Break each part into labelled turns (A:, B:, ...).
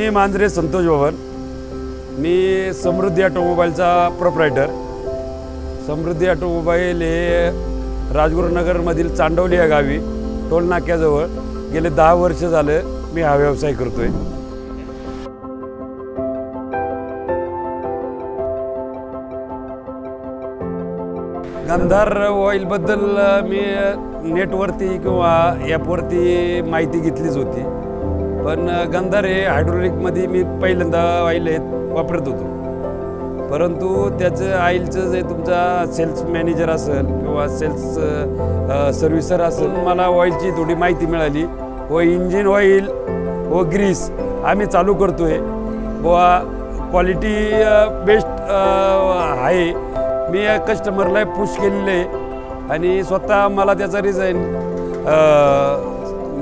A: मी मांजरे संतोष भवन। मी समृद्धी ऑटोमोबाईलचा proprietor. समृद्धी automobile हे राजगुरुनगरमधील चांडवली या गावी टोल नाक्याजवळ गेले 10 वर्ष झाले मी हा व्यवसाय करतोय। गंधार ऑइल बद्दल मी नेटवरती किंवा ॲपवरती माहिती घेतलीच होती, पण गंधार हे हायड्रोलिकमध्ये मी पहिल्यांदा ऑइल वापरत होतो। परंतु त्याचं ऑइलचं जे तुमचा सेल्स मॅनेजर असेल किंवा सेल्स सर्व्हिसर असेल, मला ऑइलची थोडी माहिती मिळाली व इंजिन ऑइल व ग्रीस आम्ही चालू करतोय बुवा, क्वालिटी बेस्ट आहे। मी या कस्टमरला पुश केलेलं आहे आणि स्वतः मला त्याचा रिझाईन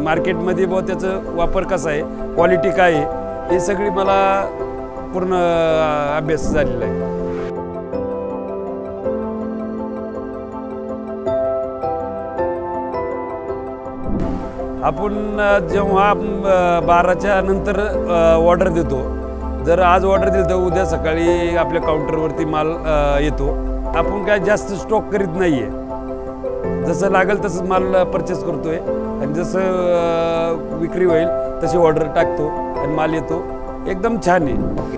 A: मार्केटमध्ये बुवा त्याचा वापर कसा आहे, क्वालिटी काय आहे, हे सगळी मला पूर्ण अभ्यास झालेला आहे। आपण जेव्हा 12च्या नंतर ऑर्डर देतो, जर आज ऑर्डर दिली तर उद्या सकाळी आपल्या काउंटरवरती माल येतो। आपण काय जास्त स्टॉक करीत नाही आहे, जसं लागेल तसं माल परचेस करतोय आणि जसं विक्री होईल तशी ऑर्डर टाकतो आणि माल येतो। एकदम छान आहे।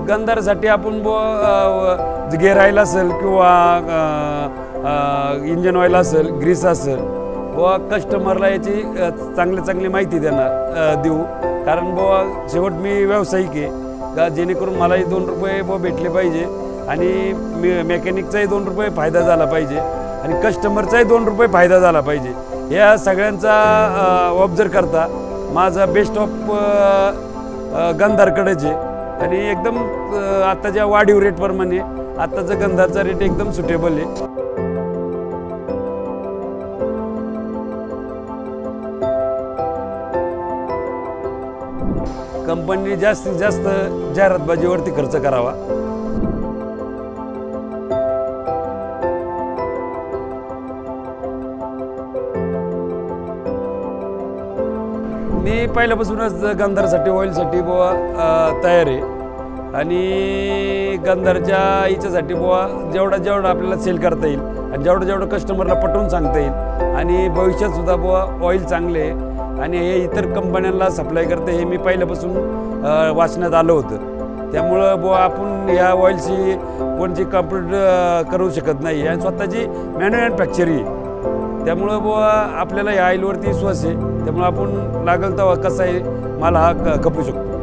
A: गंधारसाठी आपण गेअर ऑइल असेल किंवा इंजन ऑइल असेल, ग्रीस असेल बुवा, कस्टमरला याची चांगली माहिती देऊ। कारण बुवा शेवट मी व्यावसायिक आहे का, जेणेकरून मलाही 2 रुपये बुवा भेटले पाहिजे आणि मेकॅनिकचाही 2 रुपये फायदा झाला पाहिजे आणि कस्टमरचाही 2 रुपये फायदा झाला पाहिजे। या सगळ्यांचा ऑब्झर्व करता माझा बेस्ट ऑफ गंधारकडेच आहे आणि एकदम आताच्या वाढीव रेटप्रमाणे आताचा गंधारचा रेट एकदम सुटेबल आहे। कंपनीने जास्तीत जास्त जाहिरातबाजीवरती खर्च करावा। मी पहिल्यापासूनच गंधारसाठी ऑइलसाठी बुवा तयार आहे आणि गंधारच्या हिच्यासाठी बुवा जेवढा आपल्याला सेल करता येईल आणि जेवढं कस्टमरला पटवून सांगता येईल आणि भविष्यात सुद्धा बुवा ऑइल चांगले आहे आणि हे इतर कंपन्यांना सप्लाय करते हे मी पहिल्यापासून वाचण्यात आलं होतं। त्यामुळं बुवा आपण ह्या ऑइलची कोणची कॉम्पिट करू शकत नाही आणि स्वतःची मॅन्युफॅक्चरिंग आहे। त्यामुळं बुवा आपल्याला ह्या ऑइलवरती विश्वास आहे, त्यामुळे आपण लागल तेव्हा कसा आहे माल हा खपू शकतो।